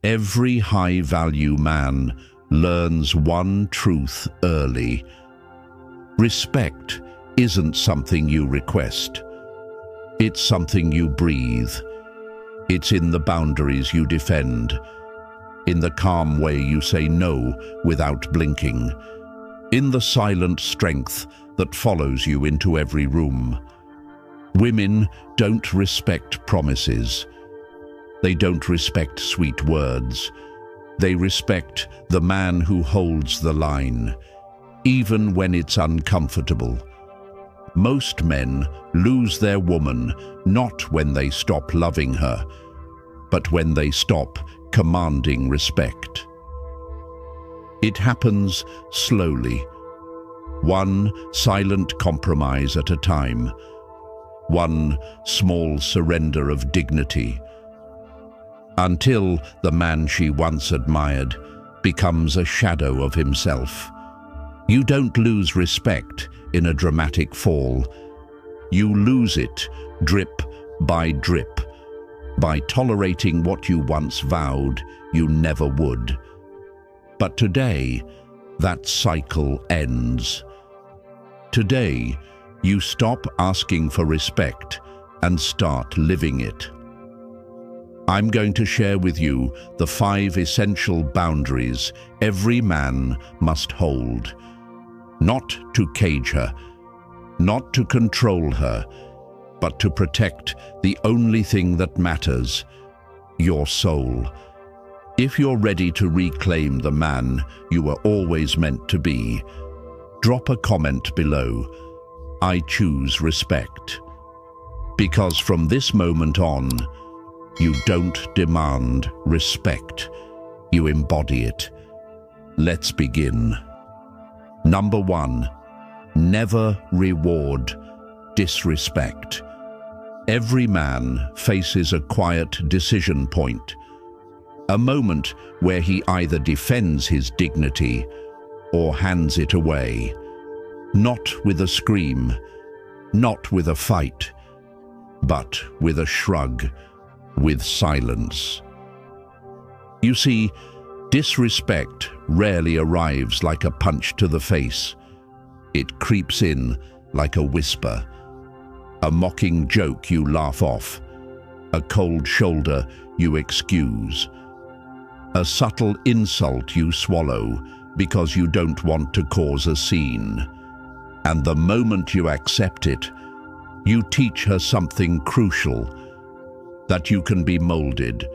Every high-value man learns one truth early. Respect isn't something you request. It's something you breathe. It's in the boundaries you defend, in the calm way you say no without blinking, in the silent strength that follows you into every room. Women don't respect promises. They don't respect sweet words. They respect the man who holds the line, even when it's uncomfortable. Most men lose their woman not when they stop loving her, but when they stop commanding respect. It happens slowly, one silent compromise at a time, one small surrender of dignity, until the man she once admired becomes a shadow of himself. You don't lose respect in a dramatic fall. You lose it drip by drip, by tolerating what you once vowed you never would. But today, that cycle ends. Today, you stop asking for respect and start living it. I'm going to share with you the 5 essential boundaries every man must hold. Not to cage her, not to control her, but to protect the only thing that matters, your soul. If you're ready to reclaim the man you were always meant to be, drop a comment below. I choose respect. Because from this moment on, you don't demand respect. You embody it. Let's begin. Number 1, never reward disrespect. Every man faces a quiet decision point, a moment where he either defends his dignity or hands it away. Not with a scream, not with a fight, but with a shrug, with silence. You see, disrespect rarely arrives like a punch to the face. It creeps in like a whisper, a mocking joke you laugh off, a cold shoulder you excuse, a subtle insult you swallow because you don't want to cause a scene. And the moment you accept it, you teach her something crucial, that you can be molded,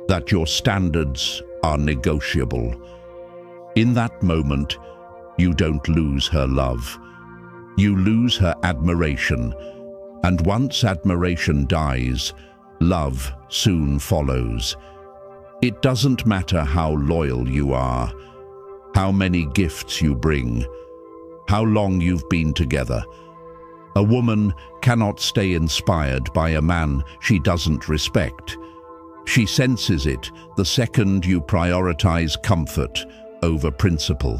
that your standards are negotiable. In that moment, you don't lose her love. You lose her admiration, and once admiration dies, love soon follows. It doesn't matter how loyal you are, how many gifts you bring, how long you've been together. A woman cannot stay inspired by a man she doesn't respect. She senses it the second you prioritize comfort over principle.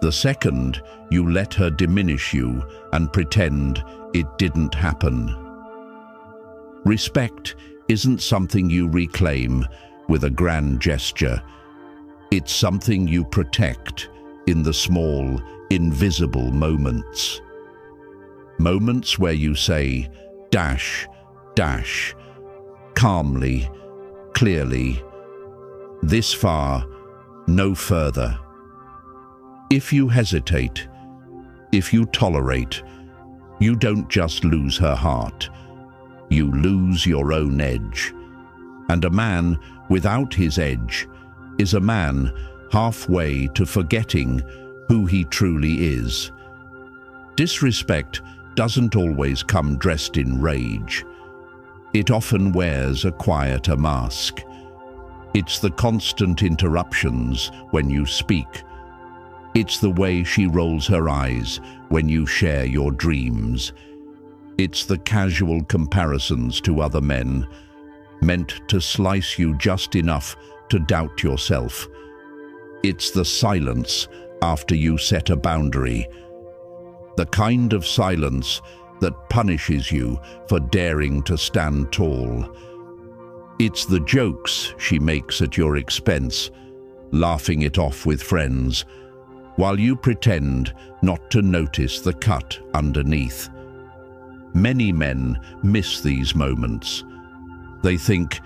The second you let her diminish you and pretend it didn't happen. Respect isn't something you reclaim with a grand gesture. It's something you protect in the small, invisible moments. Moments where you say, dash, dash, calmly, clearly, this far, no further. If you hesitate, if you tolerate, you don't just lose her heart, you lose your own edge. And a man without his edge is a man halfway to forgetting who he truly is. Disrespect doesn't always come dressed in rage. It often wears a quieter mask. It's the constant interruptions when you speak. It's the way she rolls her eyes when you share your dreams. It's the casual comparisons to other men, meant to slice you just enough to doubt yourself. It's the silence after you set a boundary, the kind of silence that punishes you for daring to stand tall. It's the jokes she makes at your expense, laughing it off with friends, while you pretend not to notice the cut underneath. Many men miss these moments. They think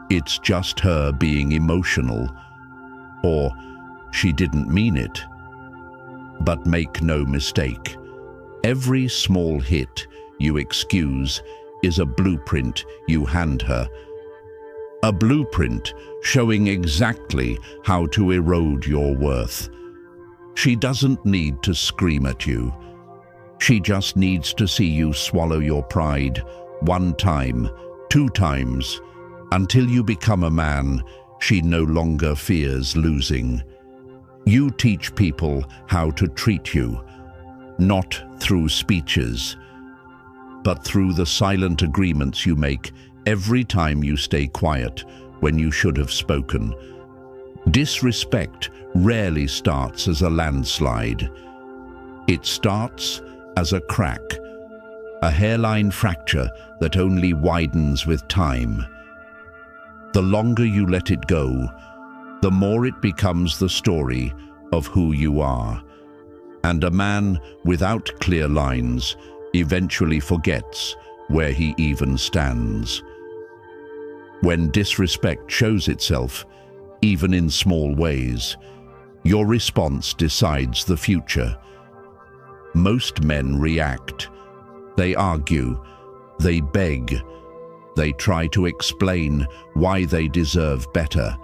it's just her being emotional, or she didn't mean it. But make no mistake, every small hit you excuse is a blueprint you hand her. A blueprint showing exactly how to erode your worth. She doesn't need to scream at you. She just needs to see you swallow your pride 1 time, 2 times, until you become a man she no longer fears losing. You teach people how to treat you, not through speeches, but through the silent agreements you make every time you stay quiet when you should have spoken. Disrespect rarely starts as a landslide. It starts as a crack, a hairline fracture that only widens with time. The longer you let it go, the more it becomes the story of who you are. And a man without clear lines eventually forgets where he even stands. When disrespect shows itself, even in small ways, your response decides the future. Most men react. They argue. They beg. They try to explain why they deserve better.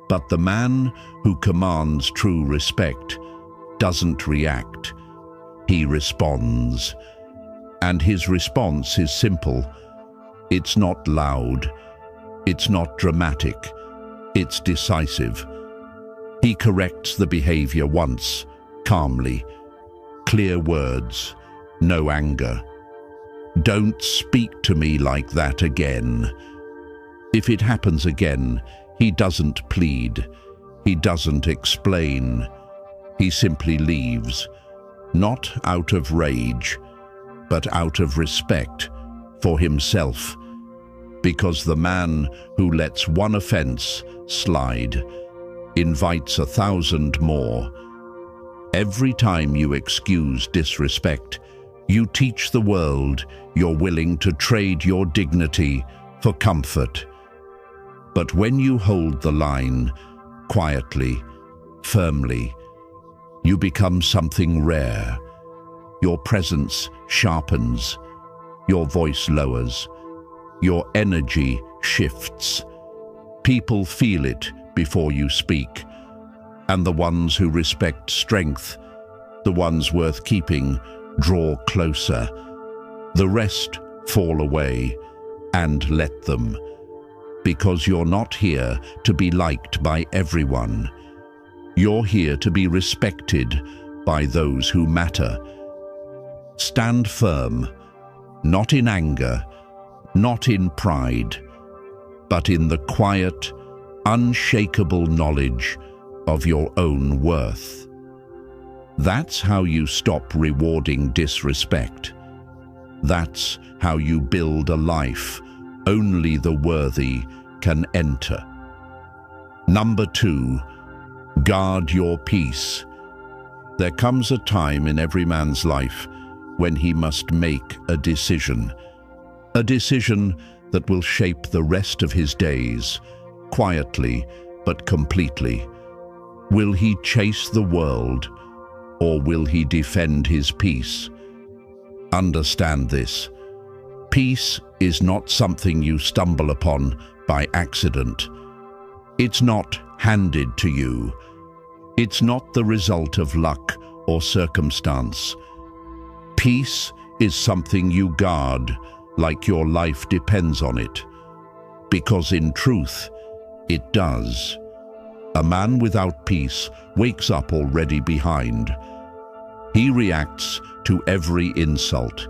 But the man who commands true respect doesn't react. He responds. And his response is simple. It's not loud. It's not dramatic. It's decisive. He corrects the behavior once, calmly. Clear words, no anger. Don't speak to me like that again. If it happens again, he doesn't plead. He doesn't explain. He simply leaves, not out of rage, but out of respect for himself. Because the man who lets one offense slide invites 1,000 more. Every time you excuse disrespect, you teach the world you're willing to trade your dignity for comfort. But when you hold the line, quietly, firmly, you become something rare. Your presence sharpens, your voice lowers, your energy shifts. People feel it before you speak, and the ones who respect strength, the ones worth keeping, draw closer. The rest fall away, and let them, because you're not here to be liked by everyone. You're here to be respected by those who matter. Stand firm, not in anger, not in pride, but in the quiet, unshakable knowledge of your own worth. That's how you stop rewarding disrespect. That's how you build a life only the worthy can enter. Number 2, guard your peace. There comes a time in every man's life when he must make a decision that will shape the rest of his days, quietly but completely. Will he chase the world, or will he defend his peace? Understand this. Peace is not something you stumble upon by accident. It's not handed to you. It's not the result of luck or circumstance. Peace is something you guard like your life depends on it, because in truth, it does. A man without peace wakes up already behind. He reacts to every insult.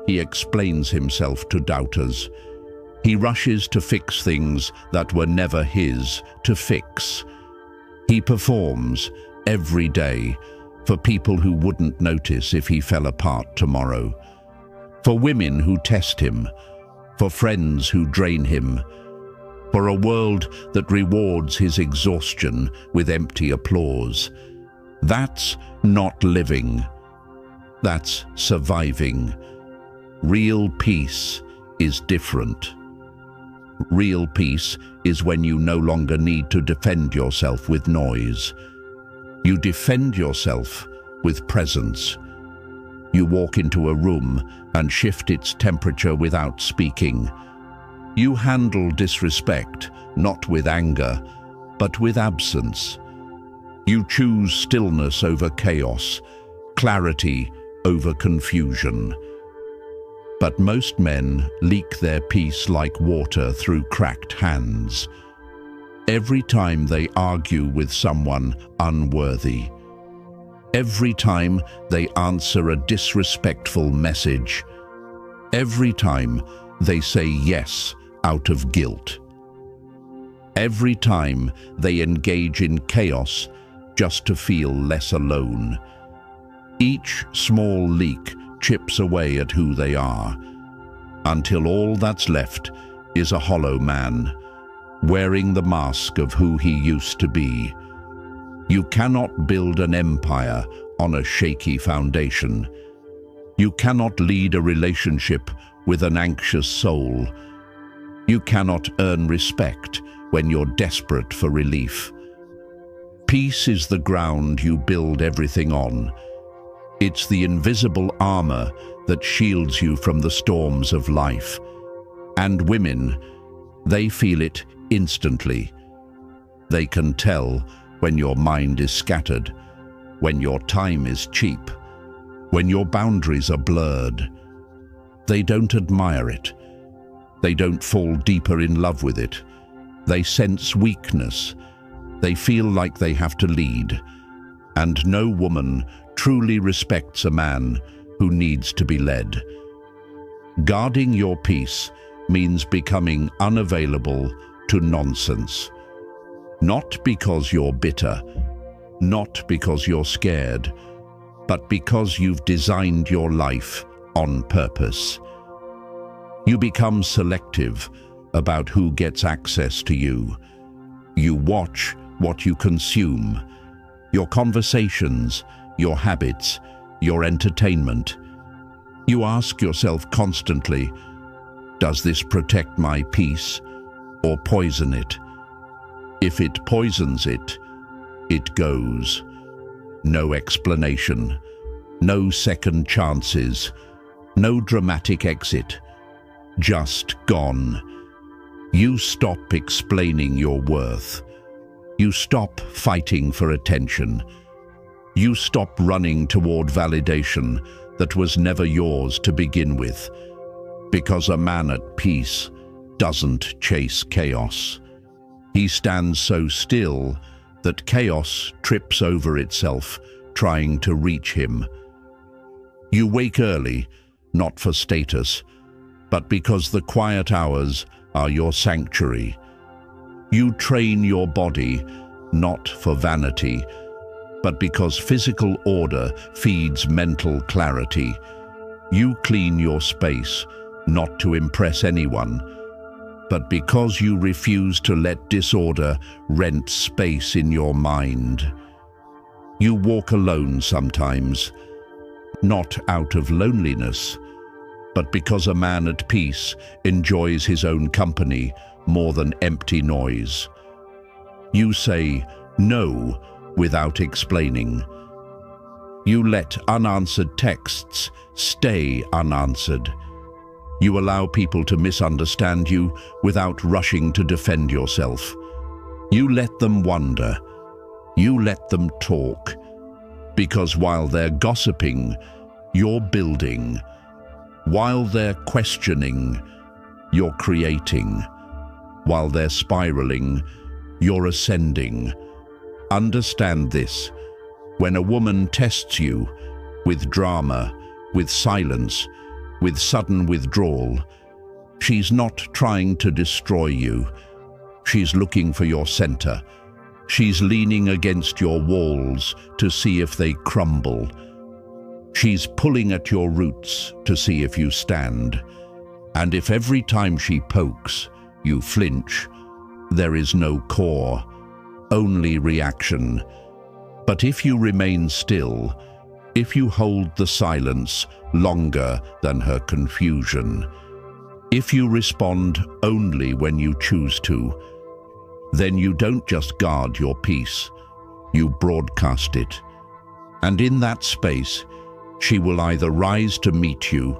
He explains himself to doubters. He rushes to fix things that were never his to fix. He performs every day for people who wouldn't notice if he fell apart tomorrow, for women who test him, for friends who drain him, for a world that rewards his exhaustion with empty applause. That's not living. That's surviving. Real peace is different. Real peace is when you no longer need to defend yourself with noise. You defend yourself with presence. You walk into a room and shift its temperature without speaking. You handle disrespect, not with anger, but with absence. You choose stillness over chaos, clarity over confusion. But most men leak their peace like water through cracked hands. Every time they argue with someone unworthy. Every time they answer a disrespectful message. Every time they say yes out of guilt. Every time they engage in chaos just to feel less alone. Each small leak chips away at who they are, until all that's left is a hollow man, wearing the mask of who he used to be. You cannot build an empire on a shaky foundation. You cannot lead a relationship with an anxious soul. You cannot earn respect when you're desperate for relief. Peace is the ground you build everything on. It's the invisible armor that shields you from the storms of life. And women, they feel it instantly. They can tell when your mind is scattered, when your time is cheap, when your boundaries are blurred. They don't admire it. They don't fall deeper in love with it. They sense weakness. They feel like they have to lead. And no woman truly respects a man who needs to be led. Guarding your peace means becoming unavailable to nonsense. Not because you're bitter, not because you're scared, but because you've designed your life on purpose. You become selective about who gets access to you. You watch what you consume, your conversations, your habits, your entertainment. You ask yourself constantly, does this protect my peace or poison it? If it poisons it, it goes. No explanation, no second chances, no dramatic exit, just gone. You stop explaining your worth. You stop fighting for attention. You stop running toward validation that was never yours to begin with. Because a man at peace doesn't chase chaos. He stands so still that chaos trips over itself, trying to reach him. You wake early, not for status, but because the quiet hours are your sanctuary. You train your body, not for vanity, but because physical order feeds mental clarity. You clean your space, not to impress anyone, but because you refuse to let disorder rent space in your mind. You walk alone sometimes, not out of loneliness, but because a man at peace enjoys his own company more than empty noise. You say no without explaining. You let unanswered texts stay unanswered. You allow people to misunderstand you without rushing to defend yourself. You let them wonder. You let them talk. Because while they're gossiping, you're building. While they're questioning, you're creating. While they're spiraling, you're ascending. Understand this. When a woman tests you with drama, with silence, with sudden withdrawal, she's not trying to destroy you. She's looking for your center. She's leaning against your walls to see if they crumble. She's pulling at your roots to see if you stand. And if every time she pokes, you flinch, There is no core, only reaction. But if you remain still, if you hold the silence longer than her confusion, if you respond only when you choose to, then you don't just guard your peace, you broadcast it. And in that space, she will either rise to meet you,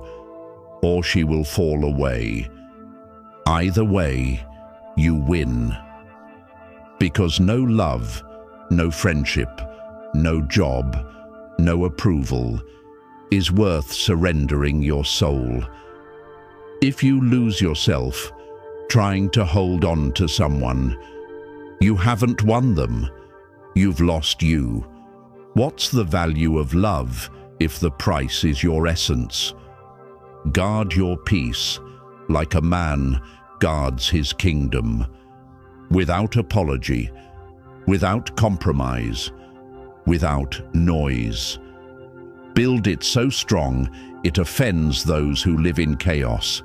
or she will fall away. Either way, you win. Because no love, no friendship, no job, no approval is worth surrendering your soul. If you lose yourself trying to hold on to someone, you haven't won them, you've lost you. What's the value of love if the price is your essence? Guard your peace like a man guards his kingdom, without apology, without compromise, without noise. Build it so strong it offends those who live in chaos,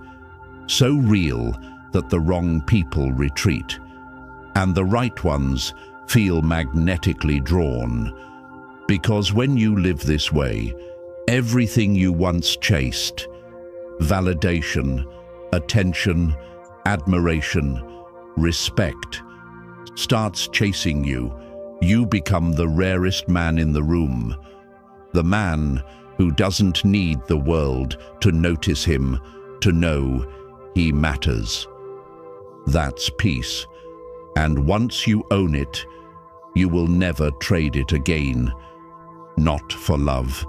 so real that the wrong people retreat, and the right ones feel magnetically drawn. Because when you live this way, everything you once chased, validation, attention, admiration, respect, starts chasing you. You become the rarest man in the room, the man who doesn't need the world to notice him, to know he matters. That's peace, and once you own it, you will never trade it again. Not for love,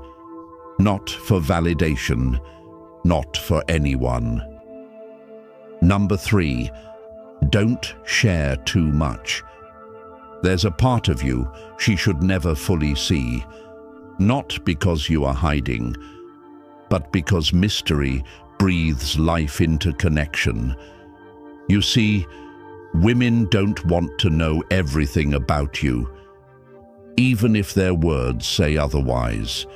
not for validation, not for anyone. Number 3, don't share too much. There's a part of you she should never fully see, not because you are hiding, but because mystery breathes life into connection. You see, women don't want to know everything about you, even if their words say otherwise.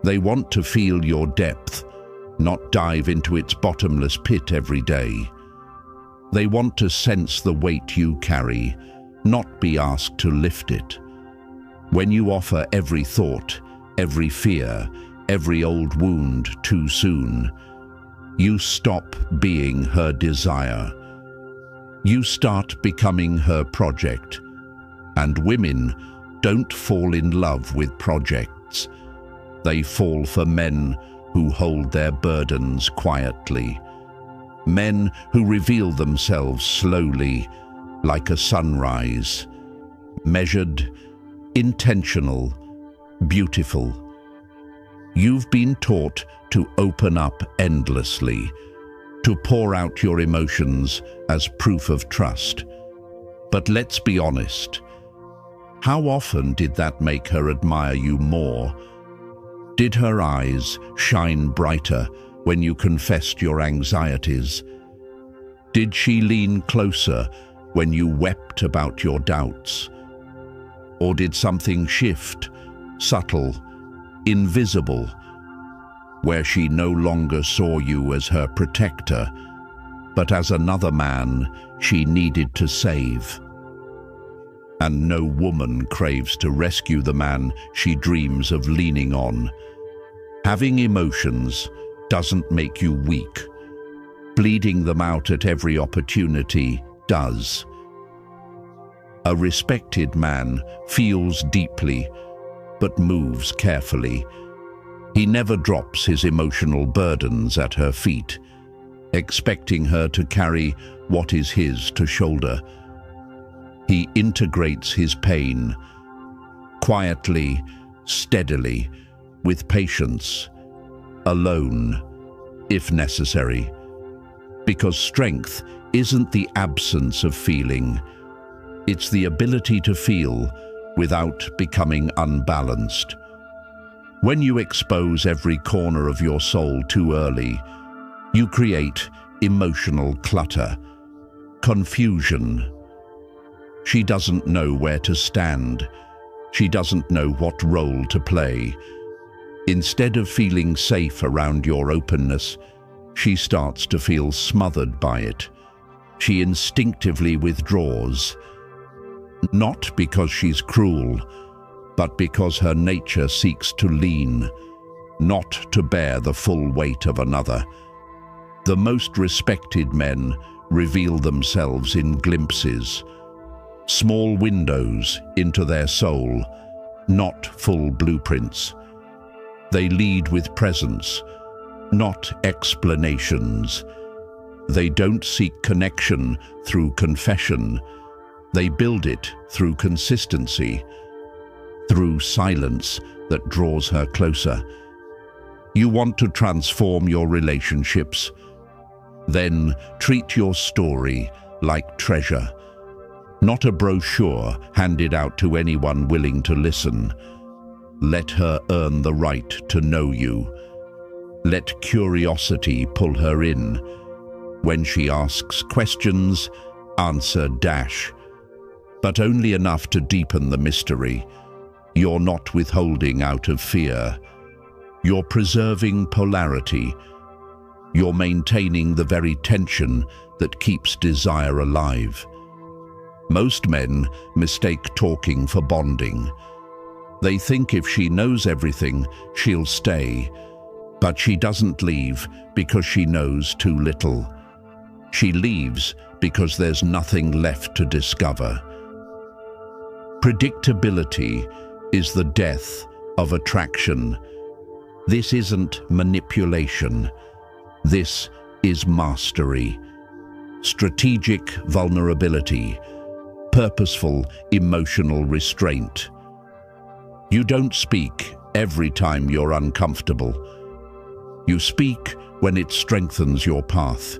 They want to feel your depth, not dive into its bottomless pit every day. They want to sense the weight you carry, not be asked to lift it. When you offer every thought, every fear, every old wound too soon, you stop being her desire. You start becoming her project. And women don't fall in love with projects. They fall for men who hold their burdens quietly. Men who reveal themselves slowly, like a sunrise. Measured, intentional, beautiful. You've been taught to open up endlessly, to pour out your emotions as proof of trust. But let's be honest, how often did that make her admire you more? Did her eyes shine brighter when you confessed your anxieties? Did she lean closer when you wept about your doubts? Or did something shift, subtle, invisible, where she no longer saw you as her protector, but as another man she needed to save? And no woman craves to rescue the man she dreams of leaning on. Having emotions doesn't make you weak. Bleeding them out at every opportunity does. A respected man feels deeply, but moves carefully. He never drops his emotional burdens at her feet, expecting her to carry what is his to shoulder. He integrates his pain, quietly, steadily, with patience, alone, if necessary. Because strength isn't the absence of feeling, it's the ability to feel without becoming unbalanced. When you expose every corner of your soul too early, you create emotional clutter, confusion. She doesn't know where to stand. She doesn't know what role to play. Instead of feeling safe around your openness, she starts to feel smothered by it. She instinctively withdraws, not because she's cruel, but because her nature seeks to lean, not to bear the full weight of another. The most respected men reveal themselves in glimpses, small windows into their soul, not full blueprints. They lead with presence, not explanations. They don't seek connection through confession. They build it through consistency, through silence that draws her closer. You want to transform your relationships? Then treat your story like treasure, not a brochure handed out to anyone willing to listen. Let her earn the right to know you. Let curiosity pull her in. When she asks questions, answer dash, but only enough to deepen the mystery. You're not withholding out of fear. You're preserving polarity. You're maintaining the very tension that keeps desire alive. Most men mistake talking for bonding. They think if she knows everything, she'll stay. But she doesn't leave because she knows too little. She leaves because there's nothing left to discover. Predictability is the death of attraction. This isn't manipulation. This is mastery. Strategic vulnerability. Purposeful emotional restraint. You don't speak every time you're uncomfortable. You speak when it strengthens your path.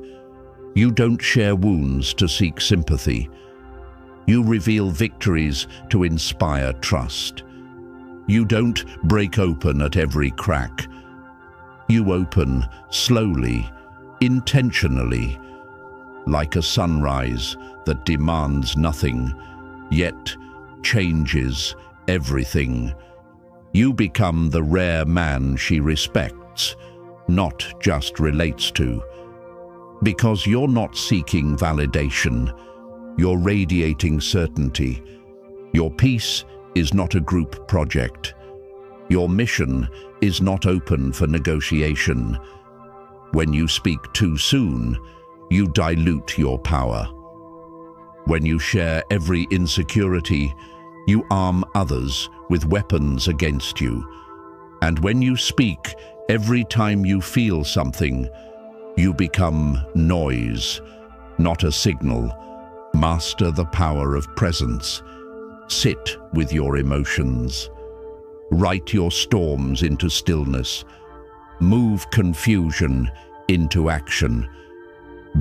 You don't share wounds to seek sympathy. You reveal victories to inspire trust. You don't break open at every crack. You open slowly, intentionally, like a sunrise that demands nothing, yet changes everything. You become the rare man she respects, not just relates to. Because you're not seeking validation, you're radiating certainty. Your peace is not a group project. Your mission is not open for negotiation. When you speak too soon, you dilute your power. When you share every insecurity, you arm others with weapons against you. And when you speak every time you feel something, you become noise, not a signal. Master the power of presence. Sit with your emotions. Write your storms into stillness. Move confusion into action.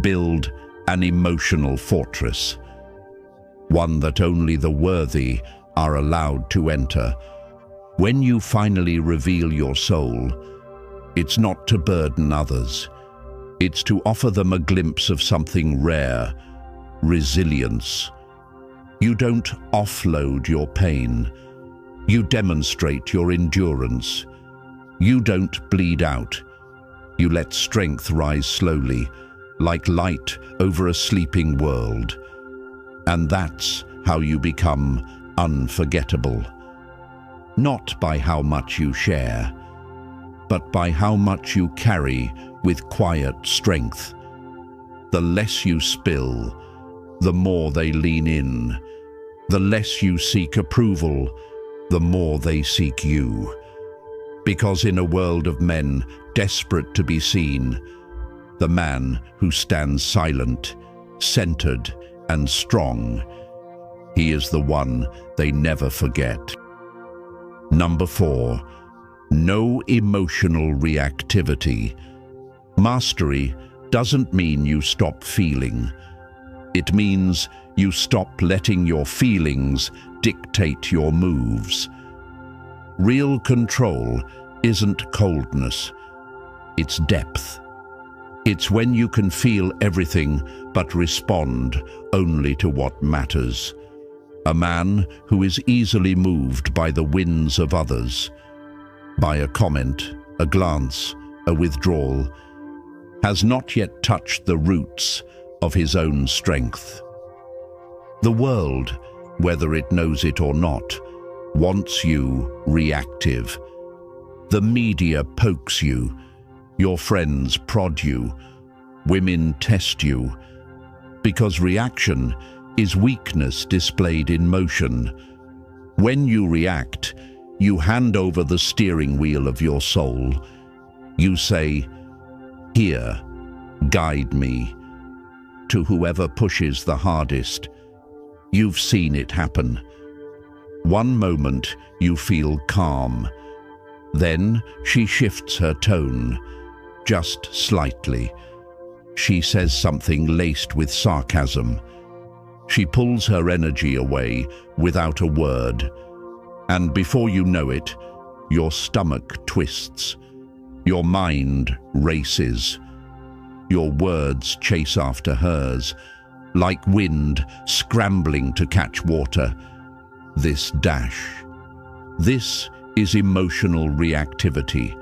Build an emotional fortress, one that only the worthy are allowed to enter. When you finally reveal your soul, it's not to burden others. It's to offer them a glimpse of something rare, resilience. You don't offload your pain. You demonstrate your endurance. You don't bleed out. You let strength rise slowly, like light over a sleeping world. And that's how you become unforgettable. Not by how much you share, but by how much you carry with quiet strength. The less you spill, the more they lean in. The less you seek approval, the more they seek you. Because in a world of men desperate to be seen, the man who stands silent, centered, and strong, he is the one they never forget. Number 4, no emotional reactivity. Mastery doesn't mean you stop feeling. It means you stop letting your feelings dictate your moves. Real control isn't coldness, it's depth. It's when you can feel everything but respond only to what matters. A man who is easily moved by the whims of others, by a comment, a glance, a withdrawal, has not yet touched the roots of his own strength. The world, whether it knows it or not, wants you reactive. The media pokes you, your friends prod you, women test you, because reaction is weakness displayed in motion. When you react, you hand over the steering wheel of your soul. You say, "Here, guide me," to whoever pushes the hardest. You've seen it happen. One moment you feel calm. Then she shifts her tone, just slightly. She says something laced with sarcasm. She pulls her energy away without a word. And before you know it, your stomach twists. Your mind races. Your words chase after hers, like wind scrambling to catch water. This dash. This is emotional reactivity.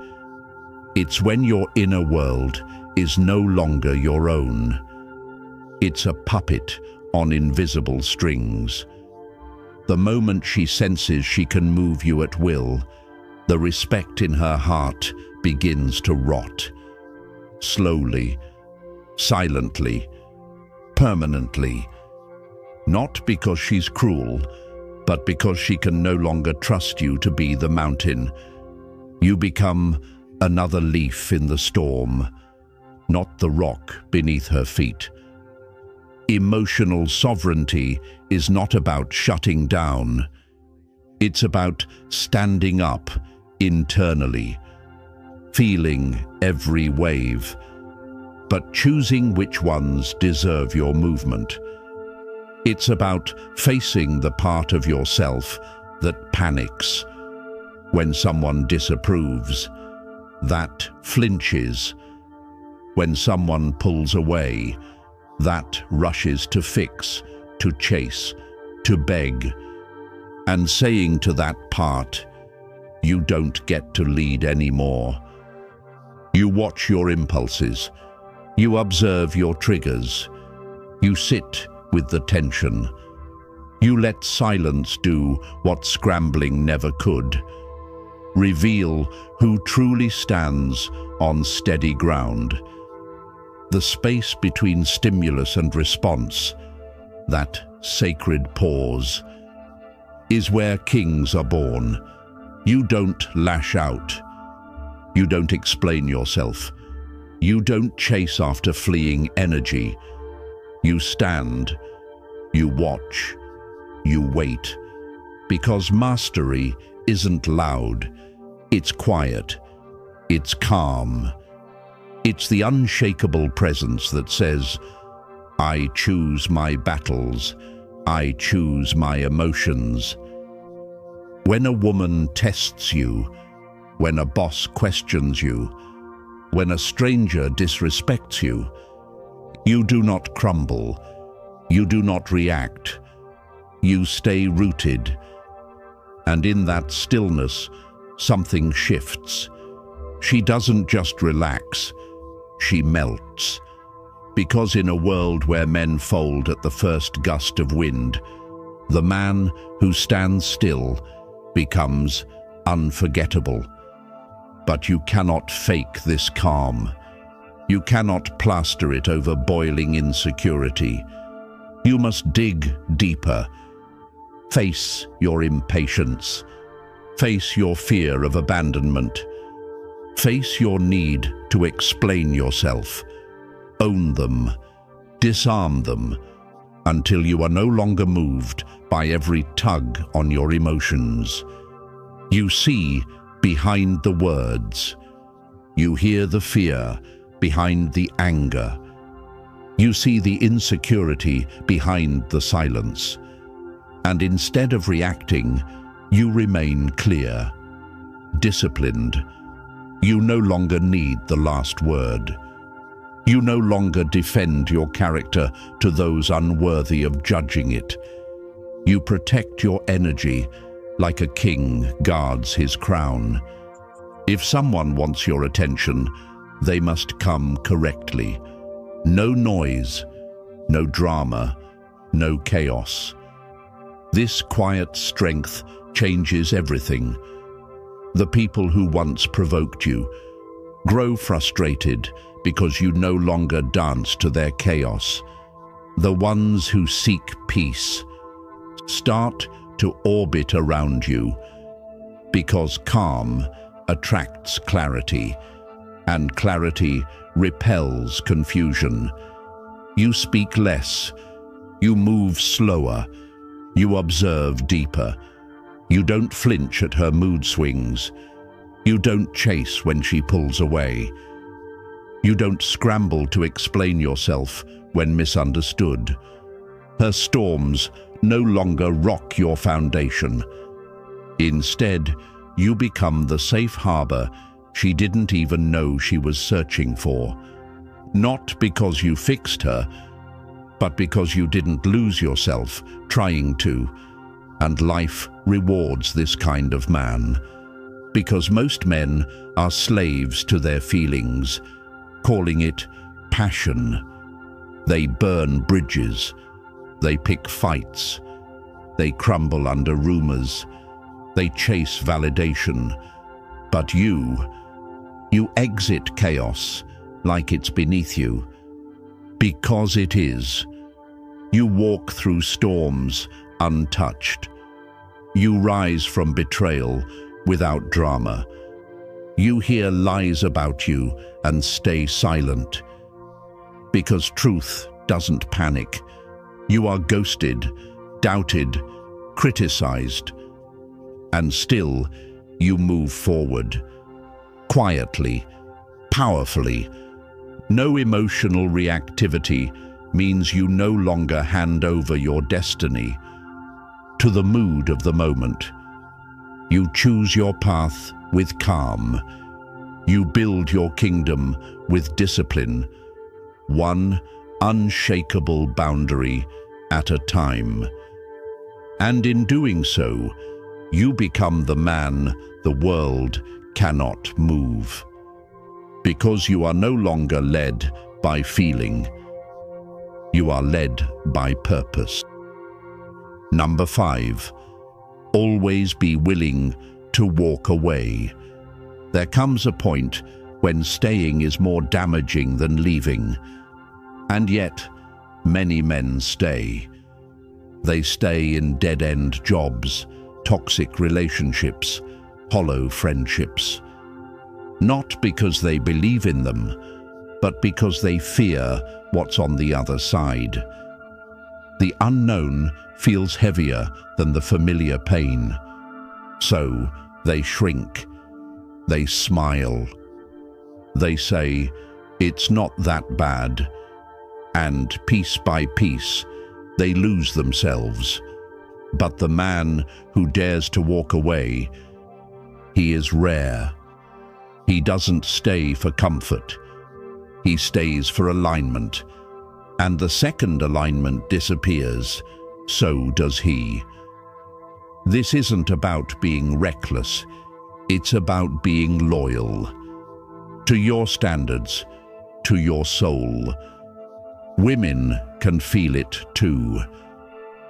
It's when your inner world is no longer your own. It's a puppet on invisible strings. The moment she senses she can move you at will, the respect in her heart begins to rot. Slowly, silently, permanently. Not because she's cruel, but because she can no longer trust you to be the mountain. You become another leaf in the storm, not the rock beneath her feet. Emotional sovereignty is not about shutting down. It's about standing up internally, feeling every wave, but choosing which ones deserve your movement. It's about facing the part of yourself that panics when someone disapproves, that flinches when someone pulls away, that rushes to fix, to chase, to beg, and saying to that part, "You don't get to lead anymore." You watch your impulses, you observe your triggers, you sit with the tension. You let silence do what scrambling never could. Reveal who truly stands on steady ground. The space between stimulus and response, that sacred pause, is where kings are born. You don't lash out. You don't explain yourself. You don't chase after fleeing energy. You stand, you watch, you wait. Because mastery isn't loud, it's quiet, it's calm. It's the unshakable presence that says, "I choose my battles, I choose my emotions." When a woman tests you, when a boss questions you, when a stranger disrespects you, you do not crumble, you do not react, you stay rooted. And in that stillness, something shifts. She doesn't just relax, she melts. Because in a world where men fold at the first gust of wind, the man who stands still becomes unforgettable. But you cannot fake this calm. You cannot plaster it over boiling insecurity. You must dig deeper. Face your impatience. Face your fear of abandonment. Face your need to explain yourself. Own them. Disarm them until you are no longer moved by every tug on your emotions. You see behind the words. You hear the fear behind the anger. You see the insecurity behind the silence. And instead of reacting, you remain clear, disciplined. You no longer need the last word. You no longer defend your character to those unworthy of judging it. You protect your energy like a king guards his crown. If someone wants your attention, they must come correctly. No noise, no drama, no chaos. This quiet strength changes everything. The people who once provoked you grow frustrated because you no longer dance to their chaos. The ones who seek peace start to orbit around you because calm attracts clarity, and clarity repels confusion. You speak less, you move slower, you observe deeper. You don't flinch at her mood swings. You don't chase when she pulls away. You don't scramble to explain yourself when misunderstood. Her storms no longer rock your foundation. Instead, you become the safe harbor she didn't even know she was searching for. Not because you fixed her, but because you didn't lose yourself trying to. And life rewards this kind of man, because most men are slaves to their feelings, calling it passion. They burn bridges, they pick fights, they crumble under rumors, they chase validation. But you exit chaos like it's beneath you, because it is. You walk through storms untouched. You rise from betrayal without drama. You hear lies about you and stay silent. Because truth doesn't panic. You are ghosted, doubted, criticized, and still you move forward. Quietly, powerfully. No emotional reactivity means you no longer hand over your destiny to the mood of the moment. You choose your path with calm. You build your kingdom with discipline, one unshakable boundary at a time. And in doing so, you become the man the world cannot move. Because you are no longer led by feeling. You are led by purpose. Number 5, always be willing to walk away. There comes a point when staying is more damaging than leaving. And yet, many men stay. They stay in dead-end jobs, toxic relationships, hollow friendships. Not because they believe in them, but because they fear what's on the other side. The unknown feels heavier than the familiar pain. So they shrink, they smile, they say, "It's not that bad," and piece by piece, they lose themselves. But the man who dares to walk away, he is rare. He doesn't stay for comfort. He stays for alignment. And the second alignment disappears, so does he. This isn't about being reckless. It's about being loyal. To your standards, to your soul. Women can feel it too.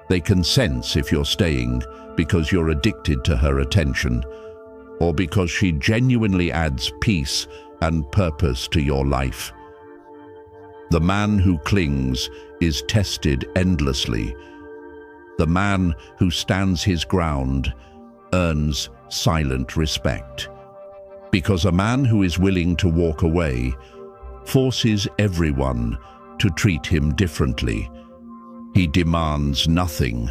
They can sense if you're staying because you're addicted to her attention, or because she genuinely adds peace and purpose to your life. The man who clings is tested endlessly. The man who stands his ground earns silent respect. Because a man who is willing to walk away forces everyone to treat him differently. He demands nothing,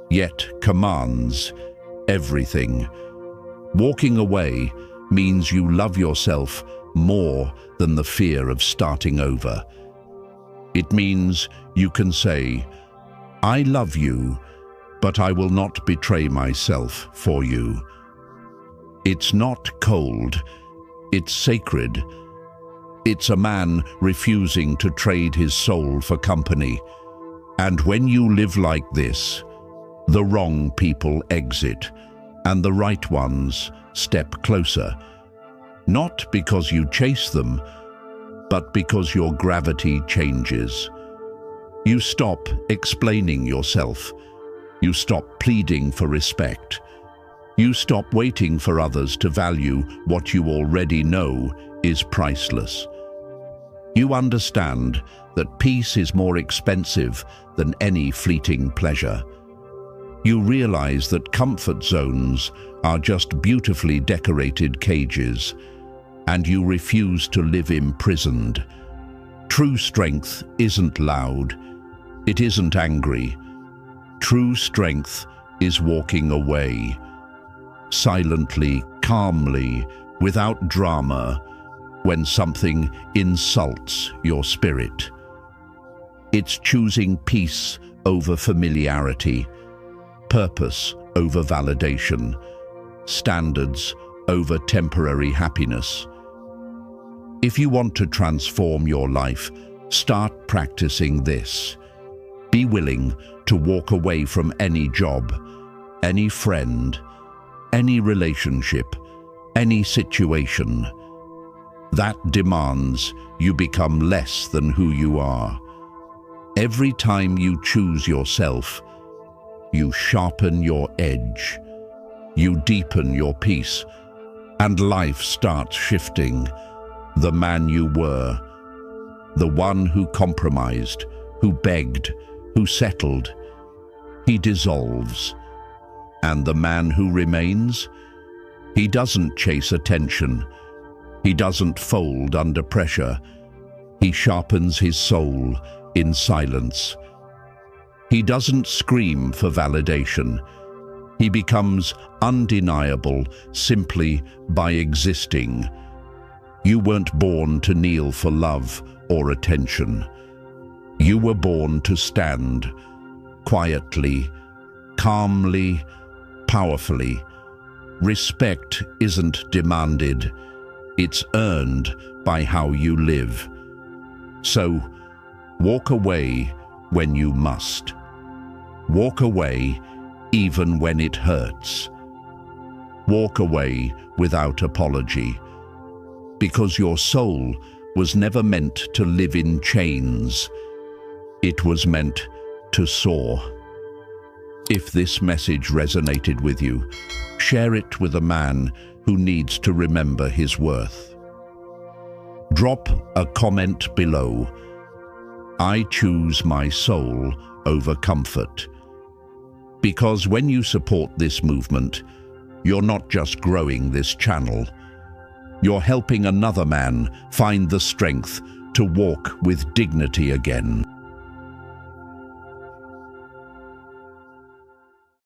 yet commands everything. Walking away means you love yourself more than the fear of starting over. It means you can say, "I love you, but I will not betray myself for you." It's not cold, it's sacred. It's a man refusing to trade his soul for company. And when you live like this, the wrong people exit, and the right ones step closer. Not because you chase them, but because your gravity changes. You stop explaining yourself. You stop pleading for respect. You stop waiting for others to value what you already know is priceless. You understand that peace is more expensive than any fleeting pleasure. You realize that comfort zones are just beautifully decorated cages, and you refuse to live imprisoned. True strength isn't loud. It isn't angry. True strength is walking away, silently, calmly, without drama, when something insults your spirit. It's choosing peace over familiarity, purpose over validation, standards over temporary happiness. If you want to transform your life, start practicing this. Be willing to walk away from any job, any friend, any relationship, any situation that demands you become less than who you are. Every time you choose yourself, you sharpen your edge, you deepen your peace, and life starts shifting. The man you were, the one who compromised, who begged, who settled, he dissolves. And the man who remains, he doesn't chase attention. He doesn't fold under pressure. He sharpens his soul in silence. He doesn't scream for validation. He becomes undeniable simply by existing. You weren't born to kneel for love or attention. You were born to stand quietly, calmly, powerfully. Respect isn't demanded. It's earned by how you live. So, walk away when you must. Walk away even when it hurts. Walk away without apology, because your soul was never meant to live in chains. It was meant to soar. If this message resonated with you, share it with a man who needs to remember his worth. Drop a comment below. I choose my soul over comfort. Because when you support this movement, you're not just growing this channel, you're helping another man find the strength to walk with dignity again.